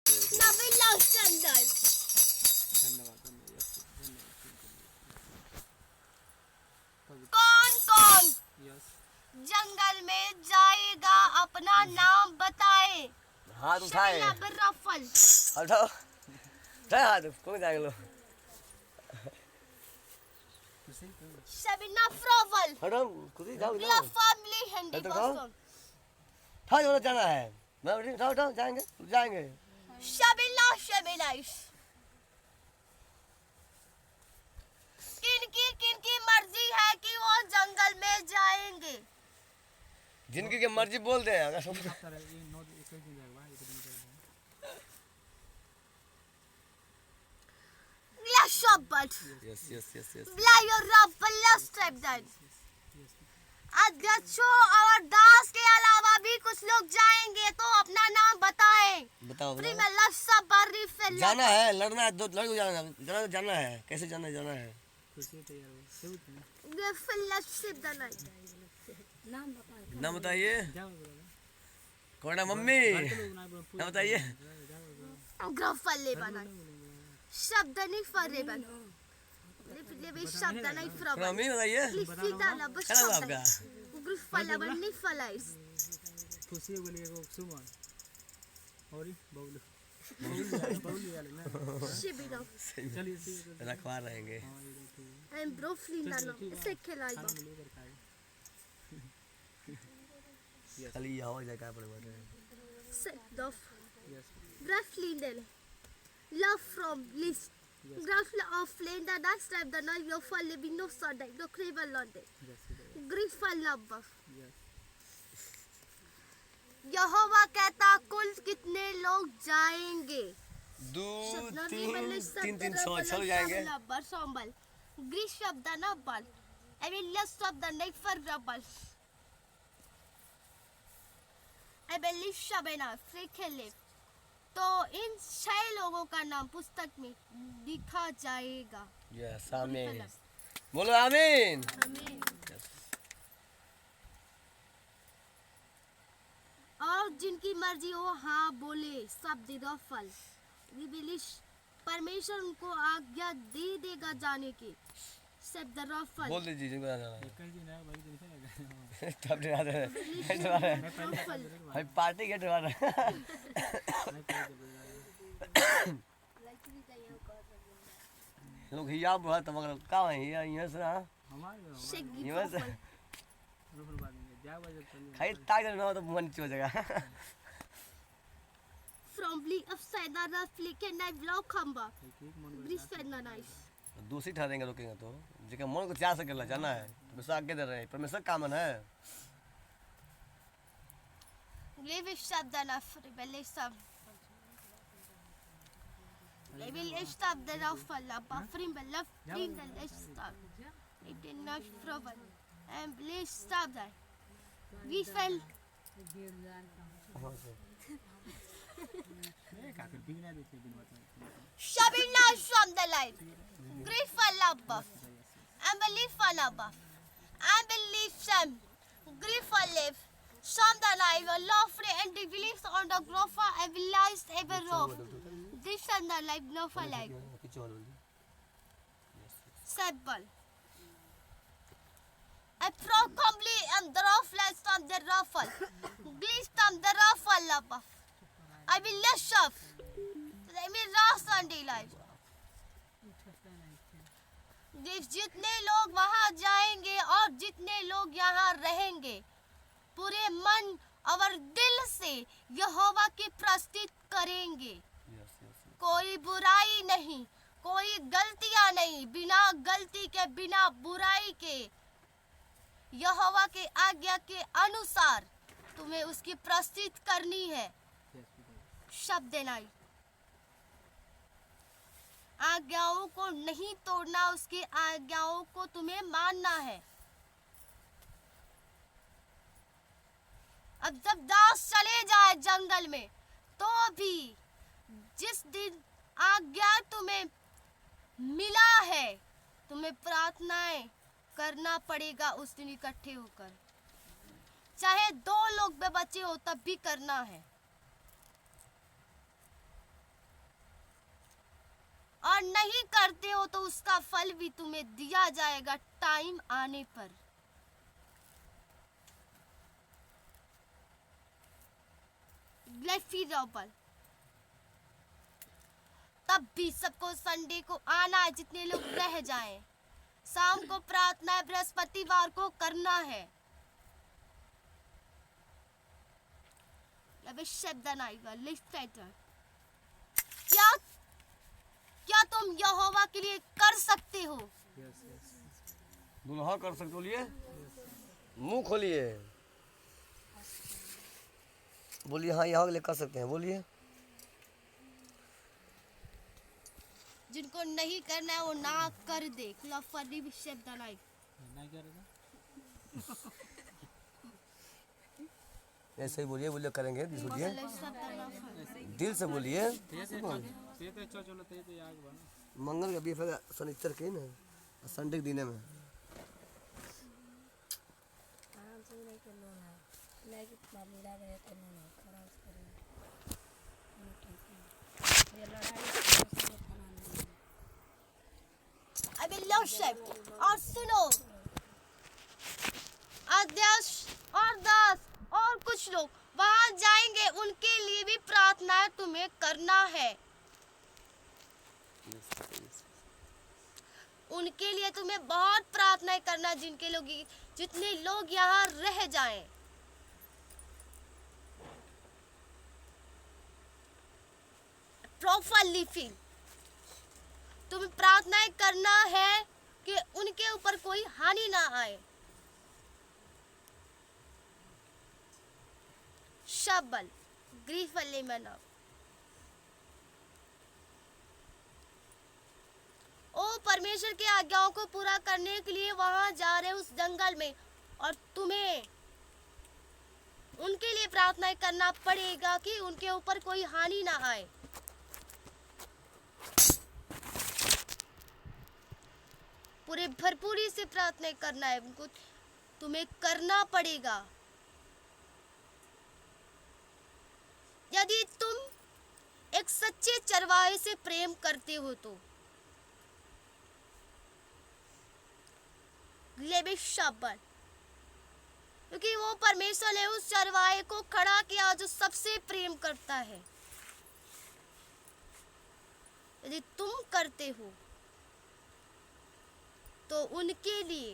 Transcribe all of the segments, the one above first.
नवीन love standard. धन्यवाद कौन कौन यस जंगल में जाएगा अपना नाम बताए। हाथ उठाए रफल हटाओ उठाए हाथ कौन जाएगा लो शबीना फ्रोवल हटाओ खुद ही जाओ ग्लव फैमिली हैंडी तो खाओ। बॉसम था जो जाना है मैं उठाओ उठाओ जाएंगे जाएंगे शबीना शबीनाइश। किनकी मर्जी है कि वो जंगल में जाएंगे। जिनकी की मर्जी बोल दे अगर सब यस यस यस यस और दास के अलावा भी कुछ लोग जाएंगे तो अपना नाम बताएं। बताओ जाना जाना है लड़ना है दो लड़को जाना है कैसे जाना है नाम बताइए कौन है मम्मी नाम बताइए शब्द नहीं फरेबन शब्द नहीं फरेबन मम्मी बताइए क्या नाम है आपका खुशी बोली एगो सुमन और बबलू चलिए रखवा रहेंगे खाली आओ जगह पर Love from list. Graf of land and I strive the night of fall living no Sunday, no craven London. Grief for love. यहोवा कहता कुल कितने लोग जाएंगे। दो तीन सौ चल जाएंगे ग्रीस शब्द न बल एविलियस शब्द नहीं फर रबल एबेलिश शबेना फ्रिखेले। तो इन 6 लोगों का नाम पुस्तक में लिखा जाएगा। यस आमीन बोलो आमीन और जिनकी मर्जी हो हाँ बोले सब दिदफल परमेश्वर उनको आज्ञा दे देगा जाने की सब दरफल बोल दीजिए जिनको जाना है कहीं दिन है भाई दिन से तब डरा दे भाई पार्टी के डरा लोग हिया बहुत मगर का है यहाँ से हां हमारे यहाँ से रुफल बाद में जा बजे चलिए खाई ताक ना तो मन नीचे हो जाएगा फ्रॉमली ऑफ साइडर रफली के नाइट ब्लॉक खंबा ब्रिज फैना नाइस दूसरी ठहरेंगे रुकेंगे तो जेके मन को जा सकेला जाना है बस आगे दे रहे हैं परमेश्वर कामन है लिव शब्द ना revelation level stop the ruffle buffering belief in the stop it did not problem and please stop that we fail काफी बिगना देते दिन बता Shabina from the light, grief for love, and belief for love, and belief some, grief for life, some the life, love and the beliefs on the growth and lies ever of. This and the life, no for life. Simple. I probably am the roughless from the ruffle, grief from the ruffle love. I will less of. जितने लोग वहाँ जाएंगे और जितने लोग यहाँ रहेंगे पूरे मन और दिल से यहोवा की प्रस्तुति करेंगे। कोई बुराई नहीं, कोई गलतियाँ नहीं, बिना गलती के बिना बुराई के यहोवा के आज्ञा के अनुसार तुम्हें उसकी प्रस्तुति करनी है। शब्द नहीं, आज्ञाओं को नहीं तोड़ना, उसकी आज्ञाओं को तुम्हें मानना है। अब जब दास चले जाए जंगल में तो भी जिस दिन आज्ञा तुम्हें मिला है तुम्हें प्रार्थनाएं करना पड़ेगा उस दिन इकट्ठे होकर, चाहे 2 लोग बचे हो तब भी करना है। नहीं करते हो तो उसका फल भी तुम्हें दिया जाएगा टाइम आने पर। लेफ्ट तब भी सबको संडे को आना है, जितने लोग रह जाएं। शाम को प्रार्थना बृहस्पतिवार को करना है। क्या क्या तुम यहोवा के लिए कर सकते हो? यस यस बोलो हाँ कर सकते, बोलिए, मुंह खोलिए, बोलिए हाँ यहाँ के लिए कर सकते हैं, बोलिए। जिनको नहीं करना है वो ना कर दे। नहीं कर रहा ऐसे ही बोलिए, बोलिए करेंगे, बोलिए दिल से बोलिए। ते ते चलो ते ते आग बना मंगल का भी फिर शनिचर के ना संडे के दिन में अबे लो शेफ, और सुनो, अध्यक्ष और दास और कुछ लोग वहां जाएंगे, उनके लिए भी प्रार्थना तुम्हें करना है। उनके लिए तुम्हें बहुत प्रार्थना करना, जितने लोग यहाँ रह जाएं। प्रॉपर लिविंग, तुम्हें प्रार्थना करना है कि उनके ऊपर कोई हानि ना आए। शबल ग्रीफ मना ओ परमेश्वर की आज्ञाओं को पूरा करने के लिए वहां जा रहे उस जंगल में, और तुम्हें उनके लिए प्रार्थना करना पड़ेगा कि उनके ऊपर कोई हानि ना आए। पूरे भरपूरी से प्रार्थना करना है उनको, तुम्हें करना पड़ेगा। यदि तुम एक सच्चे चरवाहे से प्रेम करते हो तो शाबाश, क्योंकि वो परमेश्वर ने उस चरवाहे को खड़ा किया जो सबसे प्रेम करता है। यदि तुम करते हो तो उनके लिए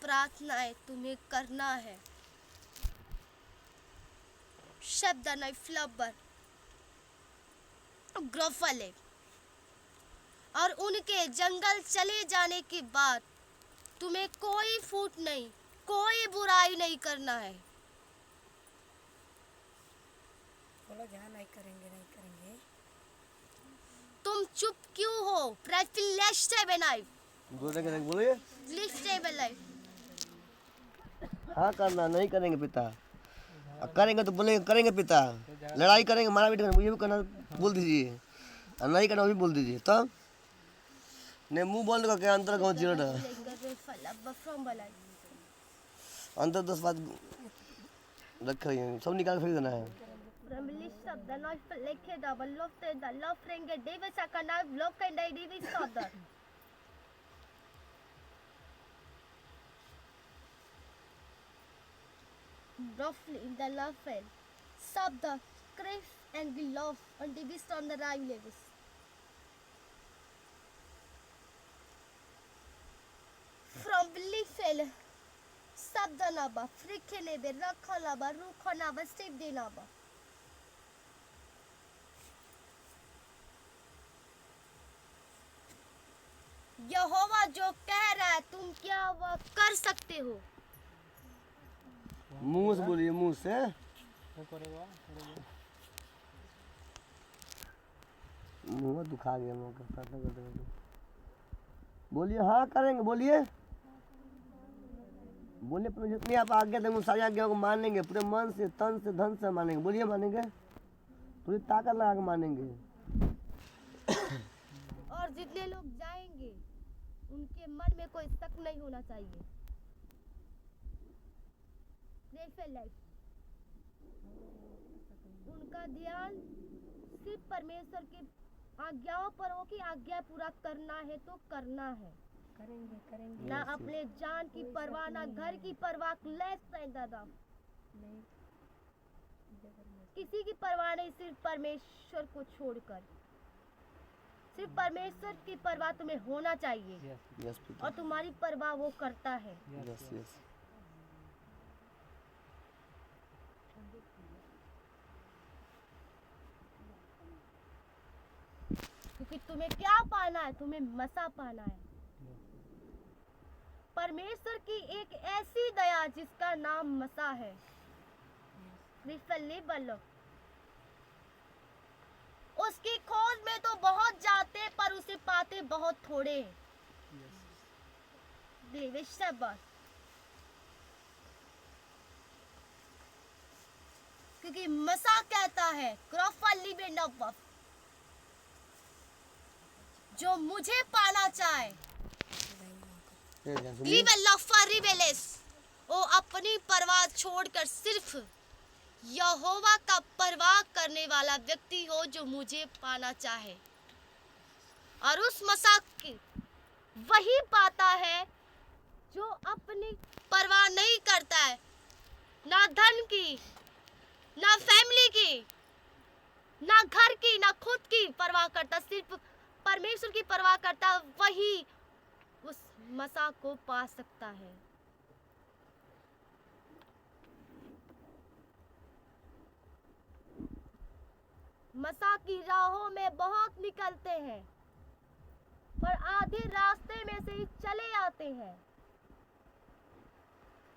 प्रार्थनाएं तुम्हें करना है। शब्द नहीं फ्लबर ग्रोफले, और उनके जंगल चले जाने के बाद तुम्हें कोई फूट नहीं, कोई बुराई नहीं करना है। बोलो जहाँ नहीं करेंगे नहीं करेंगे। तुम चुप क्यों हो? बोलिए हाँ करना, नहीं करेंगे पिता, करेंगे तो बोलेंगे करेंगे पिता, लड़ाई करेंगे, मारा पीट करेंगे, ये भी करना बोल दीजिए, और नहीं करना वो भी बोल दीजिए। तब नहीं मुंह बंद करके अंतर गाँव चिरट अंतर 10 बात रख रही है, सब निकाल फेंक देना है। Roughly in the love fell, sub the crave and the love on the beast on the rhyme levels. From belief fell, sub the naba, frikinebe, rakalaba, rukonaba, step de naba. यहोवा जो कह रहा है तुम क्या वह कर सकते हो? मुंह से बोलिए, मुंह से। वो करेगा मुंह दुखा गया मुंह का, प्रार्थना करते करते। बोलिए हाँ करेंगे, बोलिए बोलिए, अपने जितनी आप आज्ञा देंगे सारी आज्ञाओं को मानेंगे, पूरे मन से, तन से, धन से मानेंगे। बोलिए मानेंगे, पूरी ताकत लगा के मानेंगे। और जितने लोग जाएंगे उनके मन में कोई शक नहीं होना चाहिए। उनका ध्यान सिर्फ परमेश्वर के आज्ञाओं पर हो कि आज्ञा पूरा करना है तो करना है, करेंगे करेंगे ना अपने जान की परवाह, ना घर की परवाह, लेस दादा नहीं किसी की परवाह नहीं, सिर्फ परमेश्वर को छोड़कर। सिर्फ परमेश्वर की परवाह तुम्हें होना चाहिए यस पिता, और तुम्हारी परवाह वो करता है। यस यस, क्योंकि तुम्हें क्या पाना है, तुम्हें मसा पाना है। परमेश्वर की एक ऐसी दया जिसका नाम मसा है। उसकी खोज में तो बहुत जाते पर उसे पाते बहुत थोड़े हैं। क्योंकि मसा कहता है जो मुझे पाना चाहे वो अपनी परवाह छोड़कर सिर्फ यहोवा का परवाह करने वाला व्यक्ति हो जो मुझे पाना चाहे, और उस मसा की वही पाता है जो अपनी परवाह नहीं करता है, ना धन की, ना फैमिली की, ना घर की, ना खुद की परवाह करता, सिर्फ परमेश्वर की परवाह करता, वही उस मसा को पा सकता है। मसा की राहों में बहुत निकलते हैं पर आधे रास्ते में से ही चले आते हैं,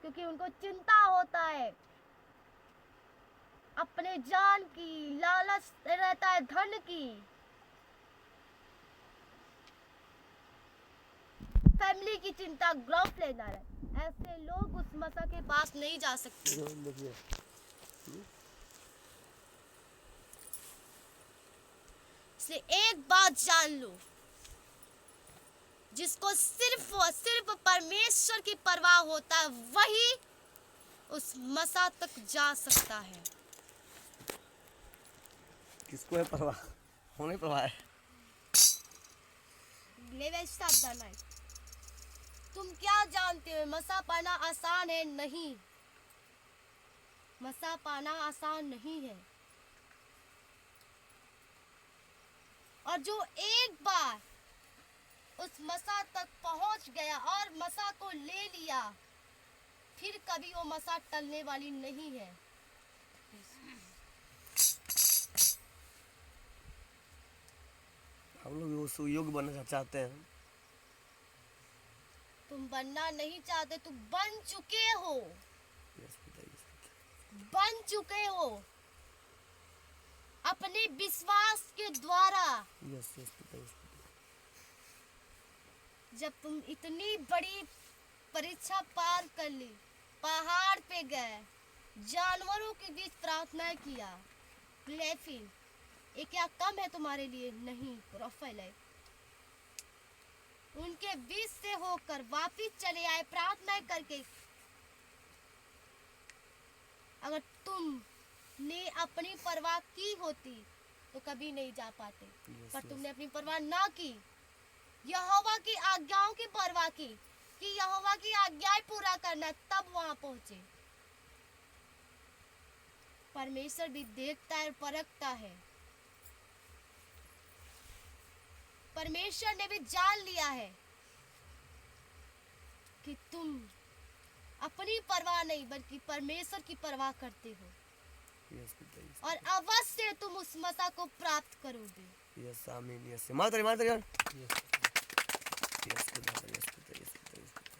क्योंकि उनको चिंता होता है अपने जान की, लालच रहता है धन की, फैमिली की चिंता, ग्रोथ लेना है। ऐसे लोग उस मसा के पास नहीं जा सकते। देखिए इसलिए एक बात जान लो, जिसको सिर्फ और सिर्फ परमेश्वर की परवाह होता है वही उस मसा तक जा सकता है। किसको है परवाह? होने परवाह है। तुम क्या जानते हो मसा पाना आसान है? नहीं, मसा पाना आसान नहीं है। और जो एक बार उस मसा तक पहुंच गया और मसा को ले लिया, फिर कभी वो मसा टलने वाली नहीं है। हम लोग उस योग्य बनना चाहते हैं। तुम बनना नहीं चाहते, तुम बन चुके हो, यस पिता, यस पिता, बन चुके हो अपने विश्वास के द्वारा। यस यस पिता, यस पिता। जब तुम इतनी बड़ी परीक्षा पार कर ली, पहाड़ पे गए, जानवरों के बीच प्रार्थना किया, लेकिन ये क्या कम है तुम्हारे लिए? नहीं, प्रोफाइल है। उनके बीच से होकर वापिस चले आए प्रार्थना करके। अगर तुमने अपनी परवाह की होती तो कभी नहीं जा पाते, पर तुमने अपनी परवाह ना की, यहोवा की आज्ञाओं की परवाह की कि यहोवा की आज्ञाएं पूरा करना, तब वहां पहुंचे। परमेश्वर भी देखता है, परखता है। परमेश्वर ने भी जान लिया है कि तुम अपनी परवाह नहीं बल्कि परमेश्वर की परवाह करते हो, यस पिता, यस और अवश्य तुम उस मसा को प्राप्त करोगे। यस आमीन, यस माता यार, यस पिता, यस पिता, यस पिता, यस पिता।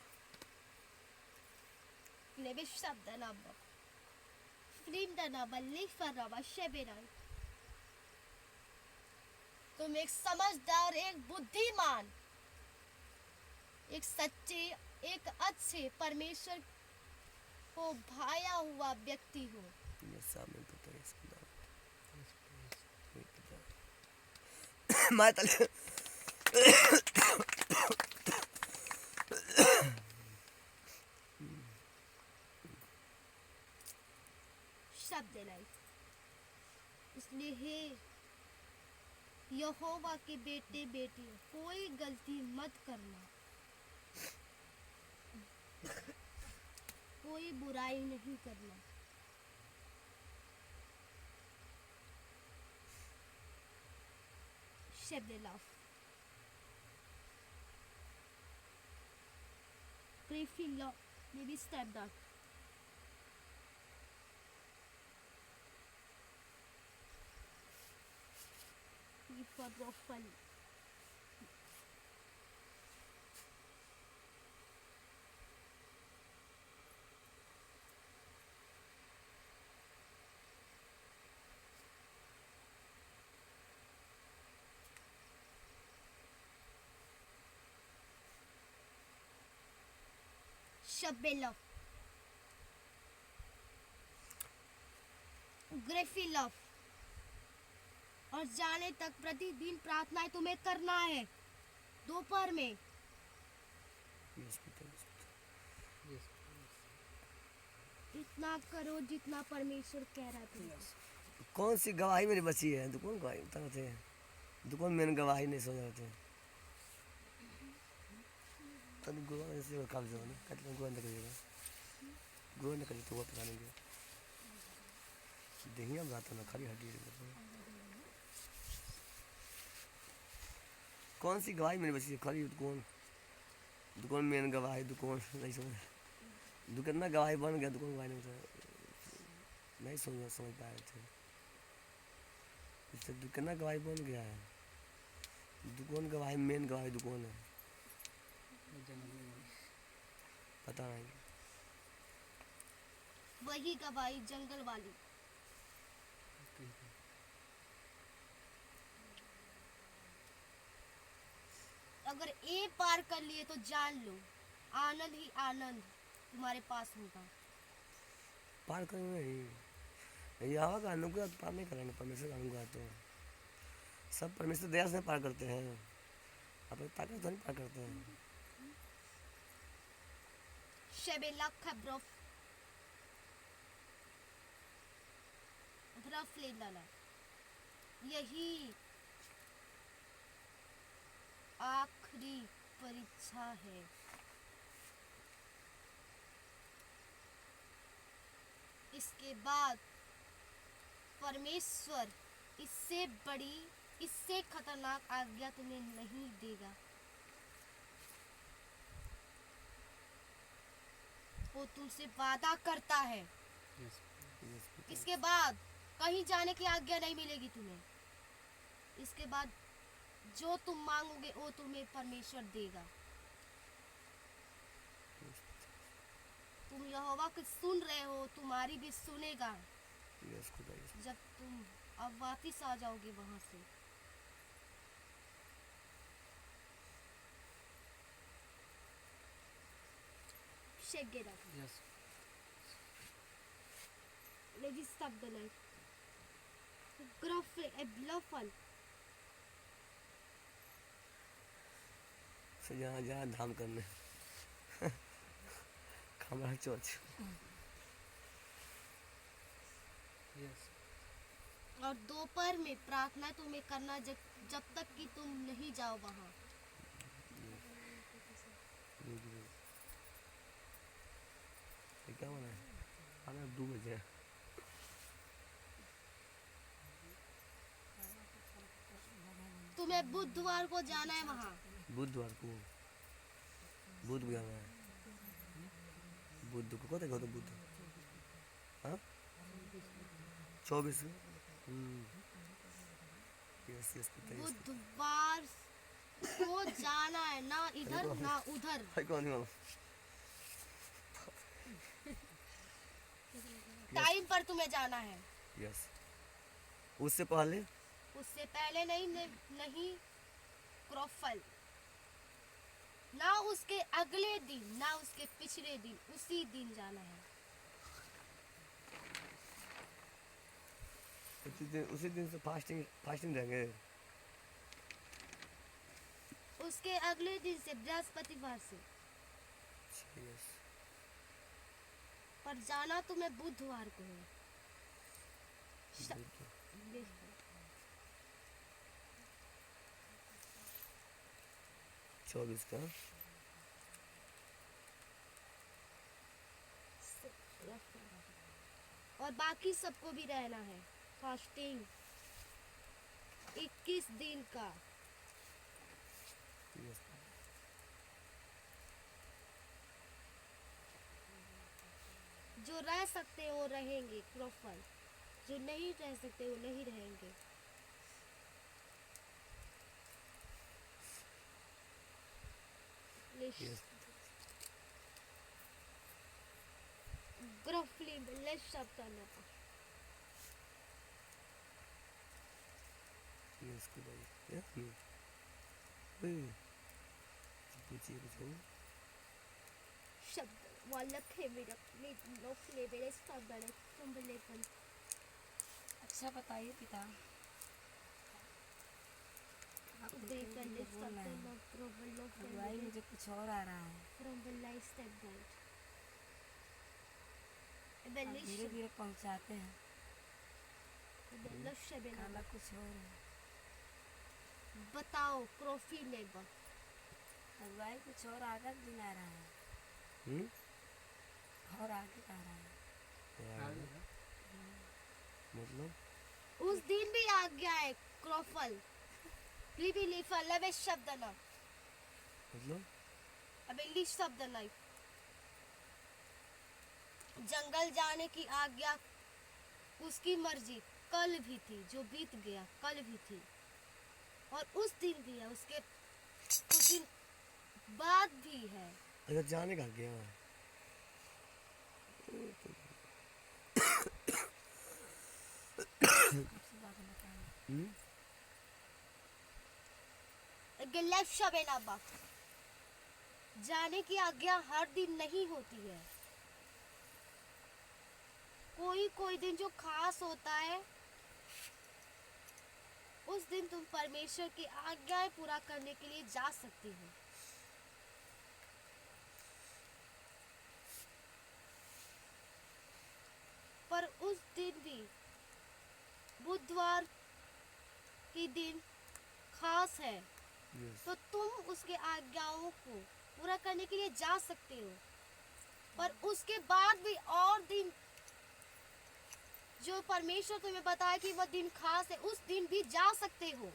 लेवे शब्द ना बो फ्रीम ना बल्ली फरवा शेबेना। तुम एक समझदार, एक बुद्धिमान, एक सच्चे, एक अच्छे परमेश्वर को भाया हुआ व्यक्ति हो। यस आमीन पिता, यस पिता, यस पिता। माता शब्द नहीं, इसलिए हे यहोवा के बेटे बेटी कोई गलती मत करना, कोई बुराई नहीं करना। Shebelov. Griffinlo, maybe step that. Griffinlo. Shebelov. Griffinlo. और जाने तक प्रतिदिन प्रार्थनाएं तुम्हें करना है दोपहर में। यस पिता, Yes. इतना करो जितना परमेश्वर कह रहा है तुमको। कौन सी गवाही मेरी बची है? तो कौन गवाही बता रहे थे? दुकान में गवाही नहीं समझ रहे थे। तब गोवा से कब जाओ ना कल गोवा अंदर करिएगा, गोवा अंदर करिए तो वो पता नहीं देहिया बात ना खाली हड्डी कौन सी गवाही मेरी बची है? खाली दुकान में गवाही, दुकान नहीं समझ, दुकान ना गवाही बन गया, दुकान गवाही नहीं समझ पा रहे थे। इससे दुकान गवाही बन गया है, दुकान गवाही मेन गवाही दुकान है, पता नहीं। वही गवाही जंगल वाली। अगर ए पार कर लिए तो जान लो आनंद ही आनंद तुम्हारे पास होगा। पार करेंगे नहीं, यह का अनुग्रह पार नहीं करेंगे, परमेश्वर का अनुग्रह तो सब परमेश्वर दया से पार करते हैं, अपने ताकत तो नहीं पार करते हैं। शेबेला खब्रोफ ब्रफ ले लाना, यही आखिरी परीक्षा है। इसके बाद परमेश्वर इससे बड़ी, इससे खतरनाक आज्ञा तुम्हें नहीं देगा। वो तुमसे वादा करता है, इसके बाद कहीं जाने की आज्ञा नहीं मिलेगी तुम्हें। इसके बाद जो तुम मांगोगे वो तुम्हें परमेश्वर देगा। तुम यहोवा को सुन रहे हो, तुम्हारी भी सुनेगा जब तुम अब वापिस आ जाओगे वहां से। Shake it up. Yes. Let me stop the light. Gruff a bluffal. से जहाँ जहाँ धाम करने खामरा चौथ। Yes. और दोपहर में प्रार्थना तुम्हें करना जब तक कि तुम नहीं जाओ वहाँ। क्या बना है? खाना 2 बजे। तुम्हें बुधवार को जाना है वहाँ। बुधवार को बुध जाना है, बुध को कत गो तो बुध हाँ 24 यस यस बुधवार को जाना है, ना इधर ना उधर। भाई कौन है टाइम पर तुम्हें जाना है। यस उससे पहले नहीं क्रॉफल, ना उसके अगले दिन ना उसके पिछले दिन, उसी दिन जाना है। उसी दिन से फास्टिंग रहेंगे। उसके अगले दिन से बृहस्पतिवार से, यस पर जाना तुम्हें बुधवार को है। 24 का और बाकी सबको भी रहना है फास्टिंग 21 दिन का। Yes. जो रह सकते वो रहेंगे क्रॉफल, जो नहीं रह सकते वो नहीं रहेंगे। Yes. ग्रफली लेस शब्द करना था। Yes, good idea. Yeah. Hey. पूछिए कुछ हो? शब्द वाला खे मेरा लोग ले मेरे शब्द है तुम लेकिन अच्छा बताइए पिता। आप देख कर ले बोल रहे शब्द हैं। लोग ग्रोबल लोग भाई मुझे कुछ और आ रहा है। From the life step guide आप धीरे धीरे पहुंचाते हैं। खाना कुछ और है। बताओ क्रोफी लेबर भाई कुछ और आगे दिन आ रहा है हम्म? और आगे आ रहा है। मतलब उस दिन भी आ गया है क्रोफल रिलीफर लवे शब्द ना मतलब अब इंग्लिश शब्द नहीं। जंगल जाने की आज्ञा उसकी मर्जी कल भी थी, जो बीत गया कल भी थी और उस दिन भी है, उसके कुछ दिन बाद भी है। अच्छा जाने का क्या आपसे बात बताएं। लेफ्ट शबेनाबा जाने की आज्ञा हर दिन नहीं होती है। कोई कोई दिन जो खास होता है उस दिन तुम परमेश्वर की आज्ञाएं पूरा करने के लिए जा सकते हो। पर उस दिन भी बुधवार की दिन खास है तो तुम उसके आज्ञाओं को पूरा करने के लिए जा सकते हो। पर उसके बाद भी और दिन जो परमेश्वर तुम्हें बताया कि वह दिन खास है उस दिन भी जा सकते हो।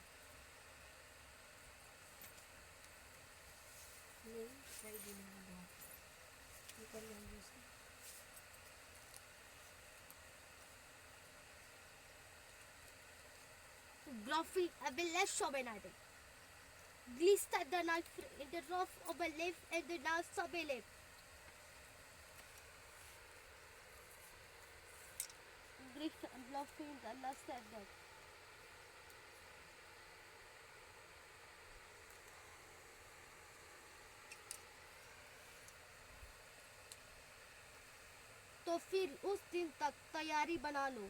नहीं सही दिन है बहुत निकल जाएंगे उसको। Gruffy, I will left Shobenade. Glista the knife in the rough of a left and the last of a left. Griff and bluffing the last of that. तो फिर उस दिन तक तैयारी बना लो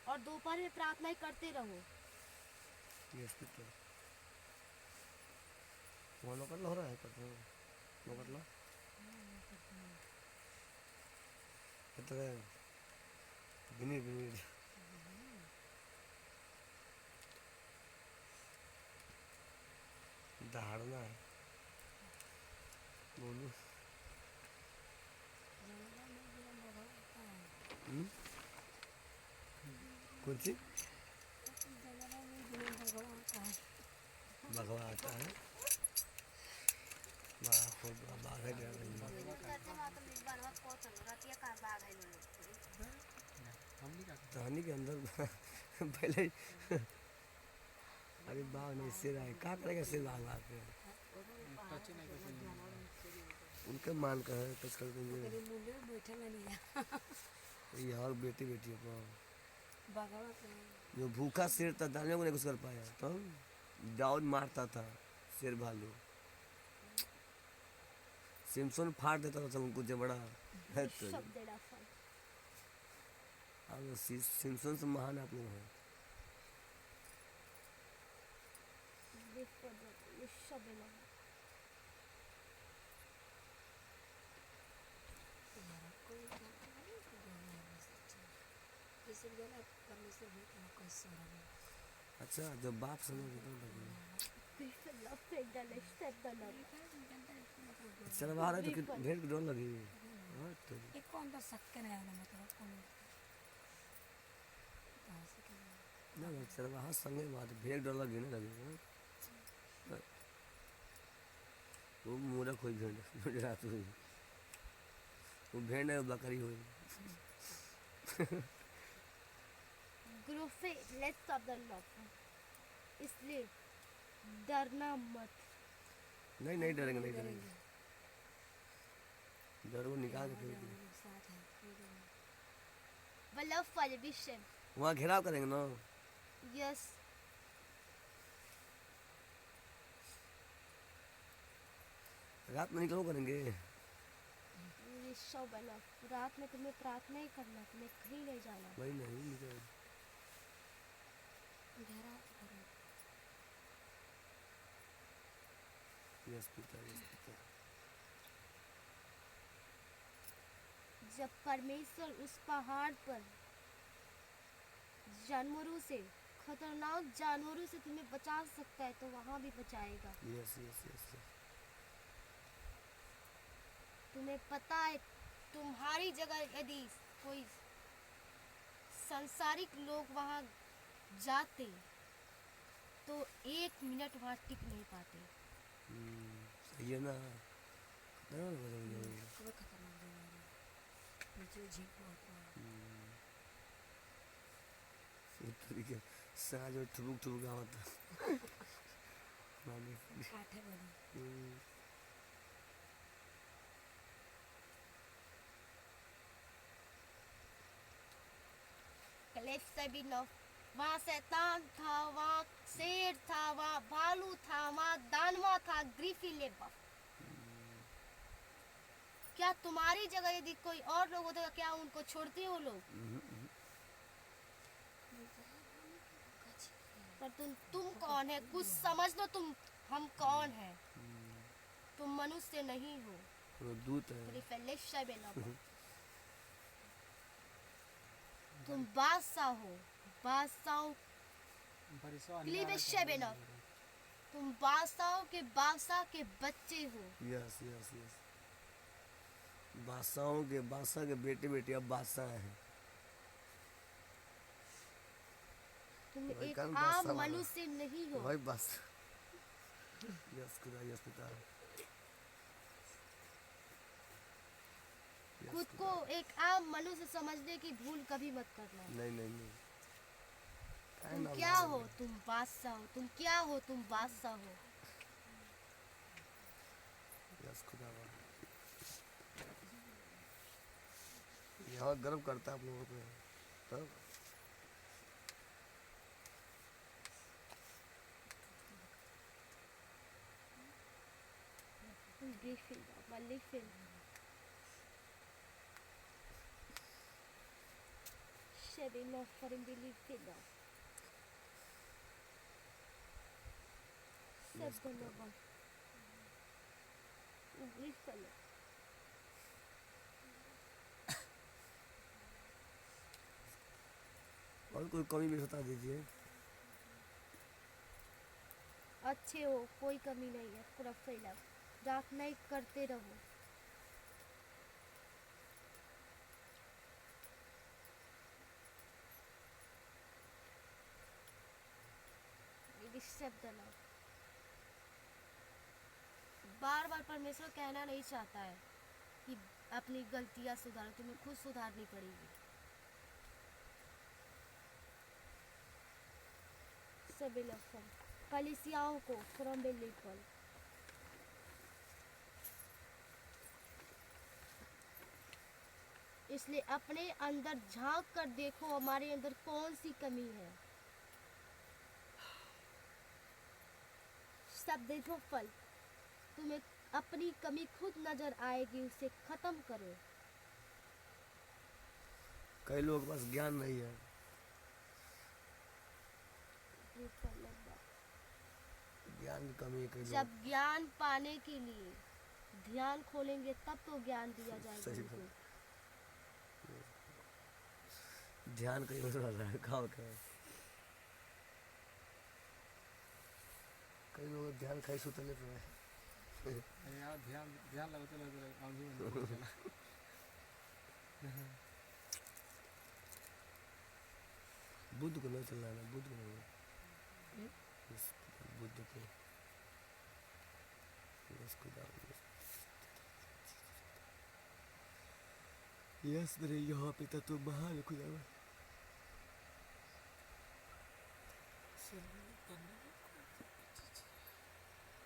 और दोपहर में प्रार्थना करते रहो। यस पिता वहाँ नौकर हो रहा है करते हो नौकर लो कितना बिनी बिनी दहाड़ना है बोलो कौन सी भगवा आता है बाघ है क्या कहानी के अंदर पहले अरे बाघ नहीं शेर आए क्या करेगा शेर बाघ आते हैं उनके मान का है टच कर देंगे ये और बेटी बेटी जो भूखा शेर था दाने को नहीं कुछ कर पाया तो दाऊद मारता था शेर भालू सिम्सन फाड़ देता था उनको जो बड़ा है तो अब सिम्सन से महान आप लोग हैं अच्छा जब बाप समझ चल बाहर है तो भेड़ की डर लगी। हाँ तो ये कौन सा शक्कर है ना मतलब कौन कहाँ से क्या ना चल बाहर संगे बात भेड़ डर लगी ना लगी। हाँ? वो मूर्ख हुई भेड़ रात हुई वो भेड़ है बकरी हुई। ग्रुफे लेट्स स्टॉप द लव, इसलिए डरना मत। नहीं नहीं डरेंगे नहीं डरेंगे डर को निकाल के फेंक देंगे। साथ है कोई डर नहीं। वल्लभ फलविशन, वहाँ घेराव करेंगे ना। यस। रात में निकलो करेंगे। ऋषभ वल्लभ, रात में तुम्हें प्रार्थना ही करना, तुम्हें कहीं नहीं जाना। वही नहीं निकल घेरा करो। यस पिता यस पिता। जब परमेश्वर उस पहाड़ पर जानवरों से, खतरनाक जानवरों से तुम्हें बचा सकता है तो वहां भी बचाएगा। यस यस यस तुम्हें पता है तुम्हारी जगह यदि कोई सांसारिक लोग वहां जाते तो 1 मिनट वहां टिक नहीं पाते। सही है ना। खतरनाक बदल जाएगा। सुबह खतरनाक जानवर है नीचे झींक बहुत है। इस तरीके सांझ में ठुबुक ठुबुक आवता। काठे बनी क्लिफ से भी नो, वहाँ शैतान था, वहाँ शेर था, वहाँ भालू था, वहाँ दानवा था, ग्रीफिलेबफ। क्या तुम्हारी जगह यदि कोई और लोग होते तो क्या उनको छोड़ते हो लोग? पर तुम कौन है? कुछ समझ लो तुम, हम कौन है? तुम मनुष्य नहीं हो। वो दूत है। क्लिफ से भी नो, तुम बादशाह हो, बादशाहों तुम बादशाहों के बादशाह के बच्चे हो। यस यस यस बादशाहों के बादशाह के बेटे बेटे अब बादशाह हैं। तुम भाई एक कौन आम बादशाह वाला? मनुष्य नहीं हो। भाई बादशाह। यस खुदा यस पिता। यस खुद खुदा। को एक आम मनुष्य समझने की भूल कभी मत करना। नहीं नहीं नहीं काहे तुम ना क्या मारेंगे? हो? तुम बादशाह हो। तुम क्या हो? तुम बादशाह हो। यस खुदा वाला। यहाँ गर्व करता है आप लोगों पे तब। ग्रीफिल, मलिफिल, शेबिनो, फरिम्बिलिफिल, सेबनोबन, ग्रीफिल। और कोई कमी भी बता दीजिए। अच्छे हो, कोई कमी नहीं है। पूरा फैला, प्रार्थना ही करते रहो। ये शब्द ना, बार बार परमेश्वर कहना नहीं चाहता है कि अपनी गलतियां सुधारो, तुम्हें खुद सुधारनी पड़ेगी। सभी लक्षण कलीसियाओं को फ्रॉम बिलीफल, इसलिए अपने अंदर झांक कर देखो हमारे अंदर कौन सी कमी है। सब देखो फल, तुम्हें अपनी कमी खुद नजर आएगी, उसे खत्म करो। कई लोगों के पास ज्ञान नहीं है। ज्ञान की कमी है कई लोग। जब ज्ञान पाने के लिए ध्यान खोलेंगे तब तो ज्ञान दिया जाएगा सही उनको। ध्यान कहीं और रहा है कहाँ होता है। कई लोग ध्यान खाई सुतले पे अरे यार ध्यान ध्यान लगते लगते आंधी में निकल चला बुद्ध को नहीं चलना है बुद्ध को नहीं बुद्ध को इसको यस मेरे यहाँ पे तो महान खुदा